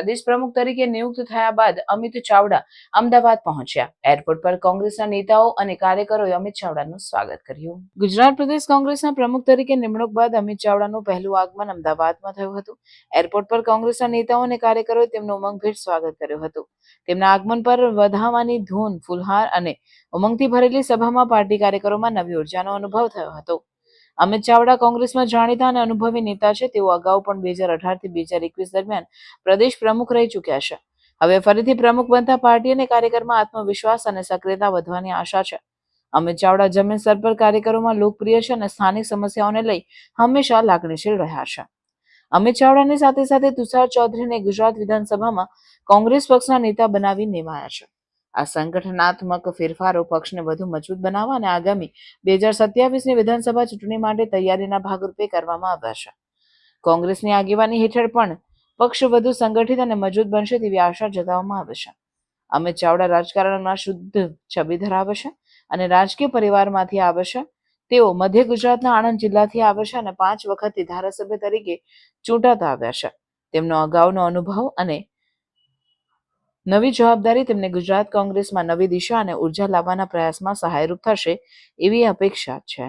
પ્રદેશ પ્રમુખ તરીકે નિયુક્ત થયા બાદ અમિત ચાવડા અમદાવાદ પહોંચ્યા. એરપોર્ટ પર કોંગ્રેસના નેતાઓ અને કાર્યકરોએ અમિત ચાવડાનું સ્વાગત કર્યું. ગુજરાત પ્રદેશ કોંગ્રેસના પ્રમુખ તરીકે નિમણૂક બાદ અમિત ચાવડાનું પહેલું આગમન અમદાવાદમાં થયું હતું. એરપોર્ટ પર કોંગ્રેસના નેતાઓ અને કાર્યકરોએ તેમનું ઉમંગભેર સ્વાગત કર્યું હતું. તેમના આગમન પર વધાવાની ધૂન, ફૂલહાર અને ઉમંગથી ભરેલી સભામાં પાર્ટી કાર્યકરોમાં નવી ઉર્જાનો અનુભવ થયો હતો. અમિત ચાવડા કોંગ્રેસમાં જાણીતા અને અનુભવી નેતા છે. તેઓ અગાઉ પણ 2018 થી 2021 દરમિયાન પ્રદેશ પ્રમુખ રહી ચૂક્યા છે. હવે ફરીથી પ્રમુખ બનતા પાર્ટી અને કાર્યકરમાં આત્મવિશ્વાસ અને સક્રિયતા વધવાની આશા છે. અમિત ચાવડા જમીન સ્તર પર કાર્યકરોમાં લોકપ્રિય છે અને સ્થાનિક સમસ્યાઓને લઈ હંમેશા લાગણીશીલ રહ્યા છે. અમિત ચાવડાની સાથે સાથે તુષાર ચૌધરીને ગુજરાત વિધાનસભામાં કોંગ્રેસ પક્ષના નેતા બનાવી નિમાયા છે. આ સંગઠનાત્મક ફેરફારો પક્ષને વધુ મજબૂત બનાવવા અને આગામી 2027ની વિધાનસભા ચૂંટણી માટે તૈયારીના ભાગરૂપે કરવામાં આવ્યા છે. કોંગ્રેસની આગેવાની હેઠળ પણ પક્ષ વધુ સંગઠિત અને મજબૂત બનશે તેવી આશા જતાવવામાં આવે છે. અમિત ચાવડા રાજકારણમાં શુદ્ધ છબી ધરાવે છે અને રાજકીય પરિવારમાંથી આવે છે. તેઓ મધ્ય ગુજરાતના આણંદ જિલ્લાથી આવે છે અને 5 વખતથી ધારાસભ્ય તરીકે ચૂંટાતા આવ્યા છે. તેમનો અગાઉનો અનુભવ અને નવી જવાબદારી તેમને ગુજરાત કોંગ્રેસમાં નવી દિશા અને ઉર્જા લાવવાના પ્રયાસમાં સહાયરૂપ થશે એવી અપેક્ષા છે.